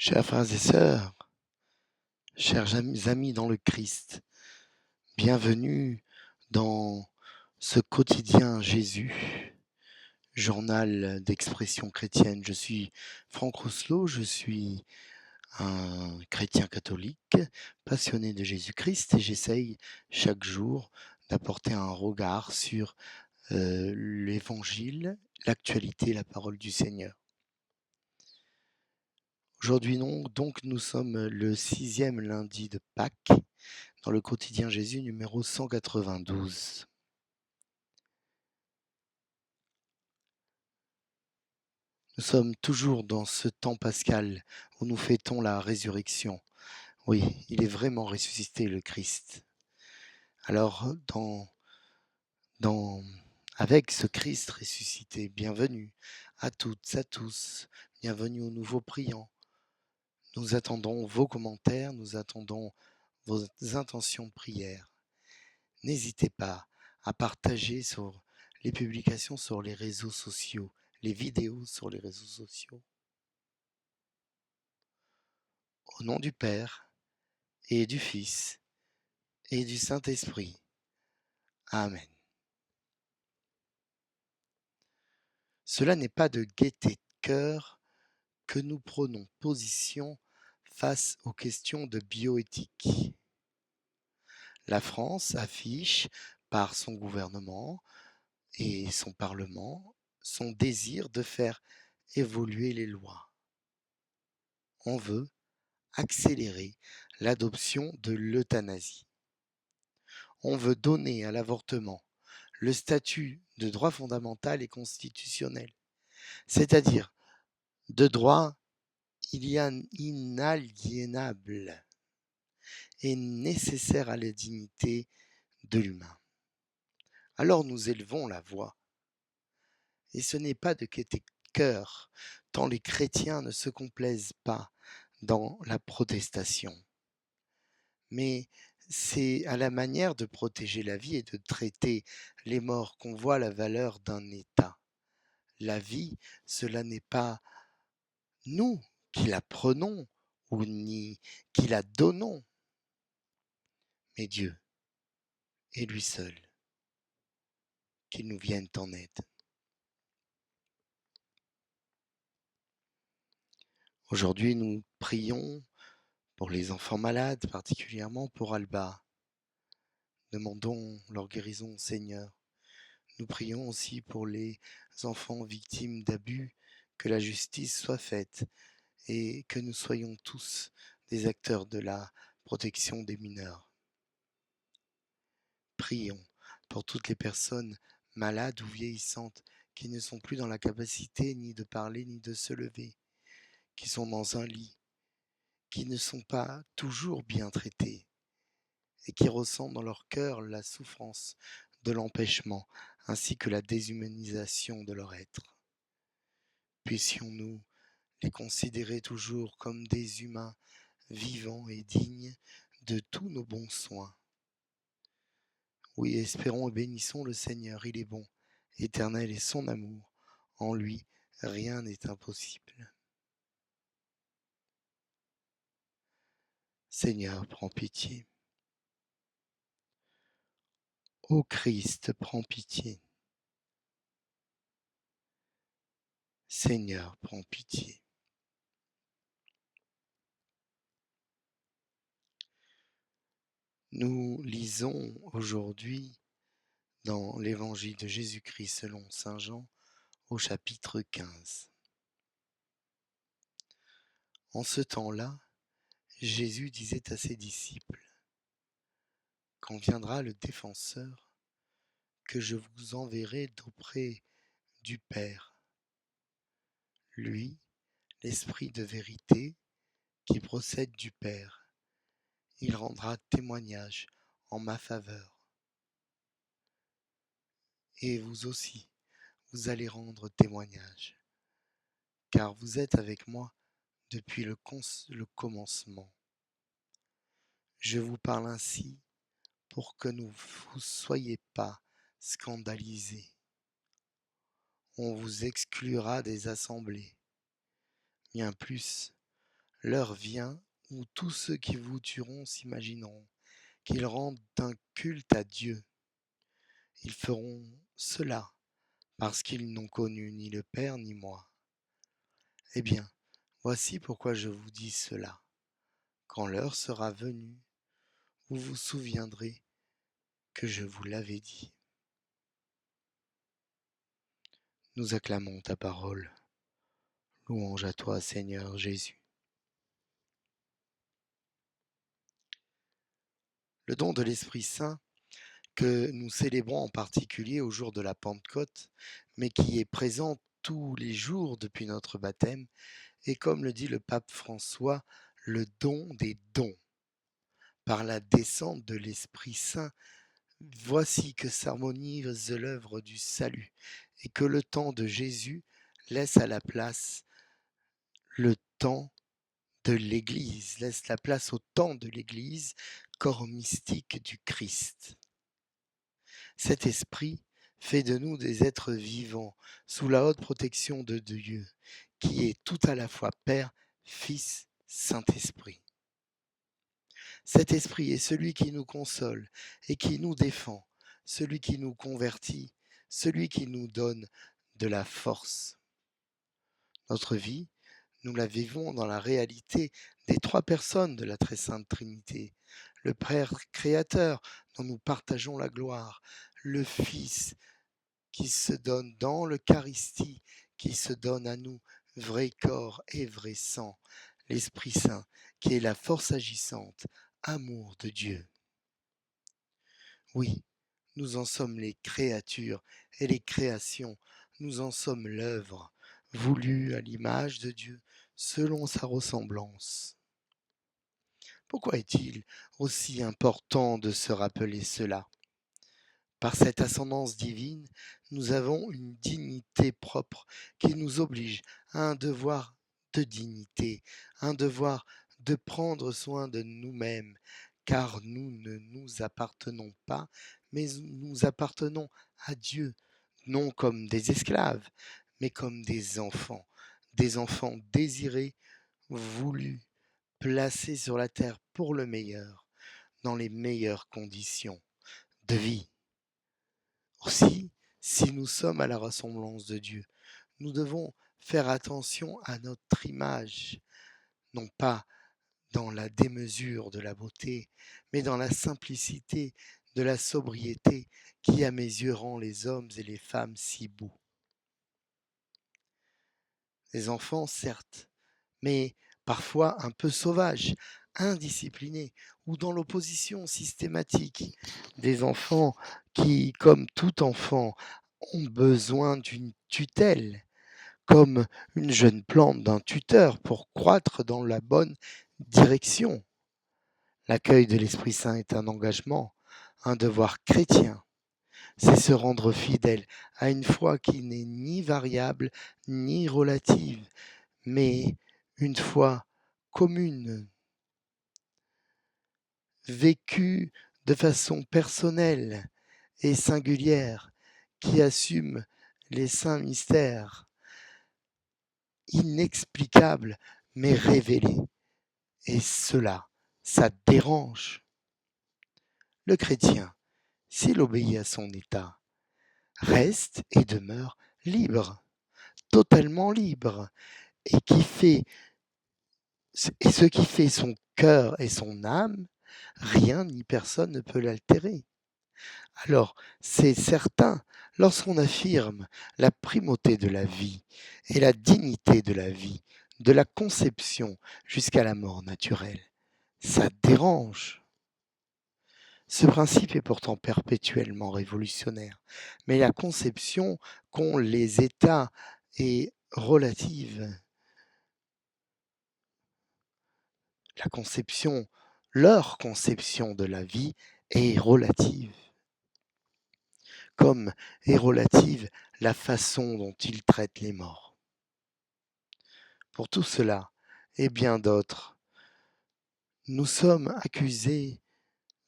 Chers frères et sœurs, chers amis dans le Christ, bienvenue dans ce quotidien Jésus, journal d'expression chrétienne. Je suis Franck Rousselot, je suis un chrétien catholique, passionné de Jésus-Christ et j'essaye chaque jour d'apporter un regard sur l'évangile, l'actualité, la parole du Seigneur. Aujourd'hui, donc, nous sommes le 6e lundi de Pâques, dans le quotidien Jésus numéro 192. Nous sommes toujours dans ce temps pascal où nous fêtons la résurrection. Oui, il est vraiment ressuscité le Christ. Alors, avec ce Christ ressuscité, bienvenue à toutes, à tous, bienvenue aux nouveaux priants. Nous attendons vos commentaires, nous attendons vos intentions de prière. N'hésitez pas à partager sur les publications sur les réseaux sociaux, les vidéos sur les réseaux sociaux. Au nom du Père et du Fils et du Saint-Esprit. Amen. Cela n'est pas de gaieté de cœur que nous prenons position face aux questions de bioéthique. La France affiche par son gouvernement et son Parlement son désir de faire évoluer les lois. On veut accélérer l'adoption de l'euthanasie. On veut donner à l'avortement le statut de droit fondamental et constitutionnel, c'est-à-dire de droit inaliénable et nécessaire à la dignité de l'humain. Alors nous élevons la voix. Et ce n'est pas de gaieté de cœur, tant les chrétiens ne se complaisent pas dans la protestation. Mais c'est à la manière de protéger la vie et de traiter les morts qu'on voit la valeur d'un État. La vie, cela n'est pas nous qui la prenons ou ni qui la donnons, mais Dieu, et lui seul, qu'il nous vienne en aide. Aujourd'hui, nous prions pour les enfants malades, particulièrement pour Alba. Demandons leur guérison au Seigneur. Nous prions aussi pour les enfants victimes d'abus, que la justice soit faite et que nous soyons tous des acteurs de la protection des mineurs. Prions pour toutes les personnes malades ou vieillissantes qui ne sont plus dans la capacité ni de parler ni de se lever, qui sont dans un lit, qui ne sont pas toujours bien traités et qui ressentent dans leur cœur la souffrance de l'empêchement ainsi que la déshumanisation de leur être. Puissions-nous les considérer toujours comme des humains vivants et dignes de tous nos bons soins. Oui, espérons et bénissons le Seigneur, il est bon, éternel est son amour, en lui rien n'est impossible. Seigneur, prends pitié. Ô Christ, prends pitié. Seigneur, prends pitié. Nous lisons aujourd'hui dans l'évangile de Jésus-Christ selon saint Jean au chapitre 15. En ce temps-là, Jésus disait à ses disciples, « Quand viendra le défenseur, que je vous enverrai d'auprès du Père, lui, l'Esprit de vérité, qui procède du Père, il rendra témoignage en ma faveur. Et vous aussi, vous allez rendre témoignage, car vous êtes avec moi depuis le commencement. Je vous parle ainsi pour que vous ne soyez pas scandalisés. On vous exclura des assemblées. Bien plus, l'heure vient où tous ceux qui vous tueront s'imagineront qu'ils rendent un culte à Dieu. Ils feront cela parce qu'ils n'ont connu ni le Père ni moi. Eh bien, voici pourquoi je vous dis cela. Quand l'heure sera venue, vous vous souviendrez que je vous l'avais dit. Nous acclamons ta parole. Louange à toi, Seigneur Jésus. Le don de l'Esprit Saint que nous célébrons en particulier au jour de la Pentecôte, mais qui est présent tous les jours depuis notre baptême, est, comme le dit le pape François, le don des dons. Par la descente de l'Esprit Saint, voici que s'harmonise l'œuvre du salut, et que le temps de Jésus laisse à la place le temps de l'Église, laisse la place au temps de l'Église, corps mystique du Christ. Cet esprit fait de nous des êtres vivants sous la haute protection de Dieu, qui est tout à la fois Père, Fils, Saint-Esprit. Cet esprit est celui qui nous console et qui nous défend, celui qui nous convertit, celui qui nous donne de la force. Notre vie, nous la vivons dans la réalité des trois personnes de la très sainte Trinité. Le Père créateur dont nous partageons la gloire, le Fils qui se donne dans l'Eucharistie, qui se donne à nous, vrai corps et vrai sang, l'Esprit Saint, qui est la force agissante, amour de Dieu. Oui, nous en sommes les créatures et les créations, nous en sommes l'œuvre, voulue à l'image de Dieu, selon sa ressemblance. Pourquoi est-il aussi important de se rappeler cela ? Par cette ascendance divine, nous avons une dignité propre qui nous oblige à un devoir de dignité, un devoir de prendre soin de nous-mêmes, car nous ne nous appartenons pas, mais nous appartenons à Dieu, non comme des esclaves, mais comme des enfants désirés, voulus, placés sur la terre pour le meilleur, dans les meilleures conditions de vie. Aussi, si nous sommes à la ressemblance de Dieu, nous devons faire attention à notre image, non pas dans la démesure de la beauté, mais dans la simplicité de la sobriété qui, à mes yeux, rend les hommes et les femmes si beaux. Les enfants, certes, mais parfois un peu sauvages, indisciplinés ou dans l'opposition systématique. Des enfants qui, comme tout enfant, ont besoin d'une tutelle, comme une jeune plante d'un tuteur pour croître dans la bonne direction. L'accueil de l'Esprit Saint est un engagement, un devoir chrétien. C'est se rendre fidèle à une foi qui n'est ni variable ni relative, mais une foi commune, vécue de façon personnelle et singulière, qui assume les saints mystères, inexplicables mais révélés. Et cela, ça dérange. Le chrétien, s'il obéit à son état, reste et demeure libre, totalement libre, et ce qui fait son cœur et son âme, rien ni personne ne peut l'altérer. Alors, c'est certain, lorsqu'on affirme la primauté de la vie et la dignité de la vie, de la conception jusqu'à la mort naturelle, ça dérange. Ce principe est pourtant perpétuellement révolutionnaire, mais la conception qu'ont les États est relative. La conception, leur conception de la vie est relative, comme est relative la façon dont ils traitent les morts. Pour tout cela et bien d'autres, nous sommes accusés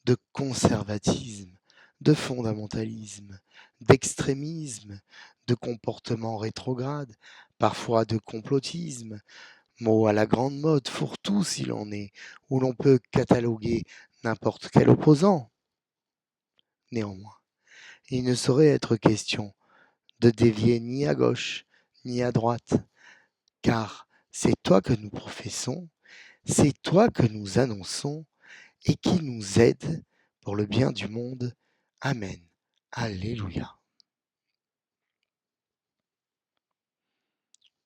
de conservatisme, de fondamentalisme, d'extrémisme, de comportement rétrograde, parfois de complotisme, Mot à la grande mode, fourre-tout s'il en est, où l'on peut cataloguer n'importe quel opposant. Néanmoins, il ne saurait être question de dévier ni à gauche ni à droite, car c'est toi que nous professons, c'est toi que nous annonçons et qui nous aide pour le bien du monde. Amen. Alléluia.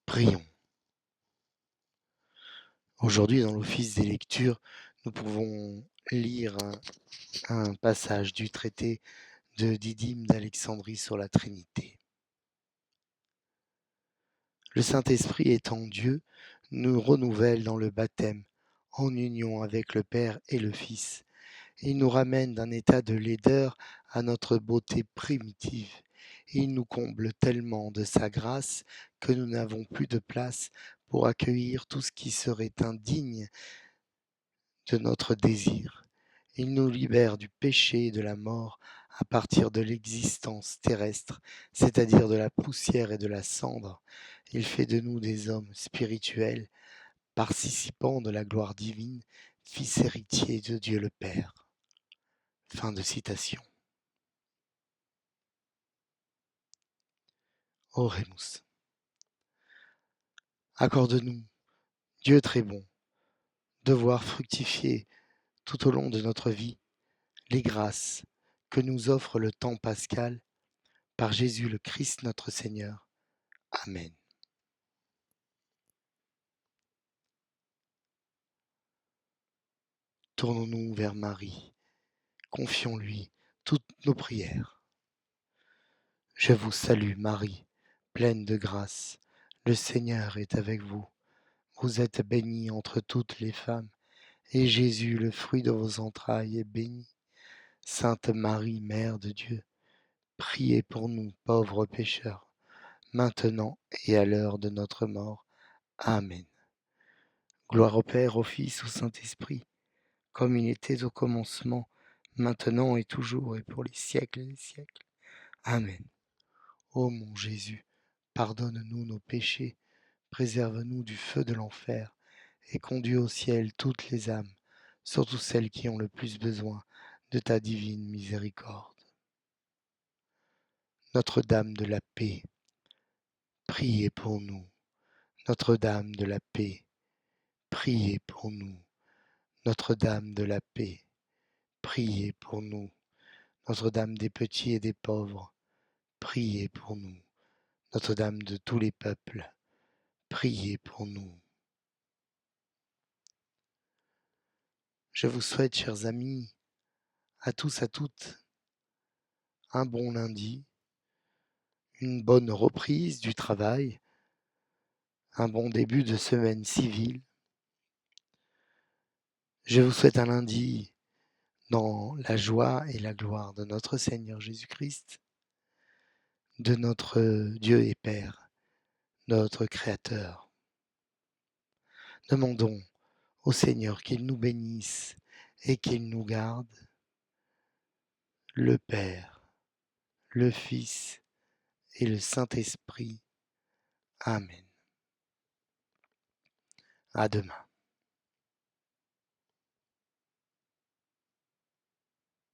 Prions. Aujourd'hui, dans l'office des lectures, nous pouvons lire un passage du traité de Didyme d'Alexandrie sur la Trinité. Le Saint-Esprit étant Dieu, nous renouvelle dans le baptême, en union avec le Père et le Fils. Il nous ramène d'un état de laideur à notre beauté primitive. Il nous comble tellement de sa grâce que nous n'avons plus de place pour accueillir tout ce qui serait indigne de notre désir. Il nous libère du péché et de la mort à partir de l'existence terrestre, c'est-à-dire de la poussière et de la cendre. Il fait de nous des hommes spirituels, participants de la gloire divine, fils héritiers de Dieu le Père. Fin de citation. Oremus. Accorde-nous, Dieu très bon, de voir fructifier tout au long de notre vie les grâces que nous offre le temps pascal par Jésus le Christ notre Seigneur. Amen. Tournons-nous vers Marie, confions-lui toutes nos prières. Je vous salue Marie, pleine de grâce, le Seigneur est avec vous. Vous êtes bénie entre toutes les femmes, et Jésus, le fruit de vos entrailles, est béni. Sainte Marie, Mère de Dieu, priez pour nous pauvres pécheurs, maintenant et à l'heure de notre mort. Amen. Gloire au Père, au Fils, au Saint-Esprit, comme il était au commencement, maintenant et toujours et pour les siècles des siècles. Amen. Ô mon Jésus, pardonne-nous nos péchés, préserve-nous du feu de l'enfer, et conduis au ciel toutes les âmes, surtout celles qui ont le plus besoin de ta divine miséricorde. Notre-Dame de la paix, priez pour nous. Notre-Dame de la paix, priez pour nous. Notre-Dame de la paix, priez pour nous. Notre-Dame des petits et des pauvres, priez pour nous. Notre-Dame de tous les peuples, priez pour nous. Je vous souhaite, chers amis, à tous, à toutes, un bon lundi, une bonne reprise du travail, un bon début de semaine civile. Je vous souhaite un lundi dans la joie et la gloire de notre Seigneur Jésus-Christ, de notre Dieu et Père, notre Créateur. Demandons au Seigneur qu'il nous bénisse et qu'il nous garde, le Père, le Fils et le Saint-Esprit. Amen. À demain.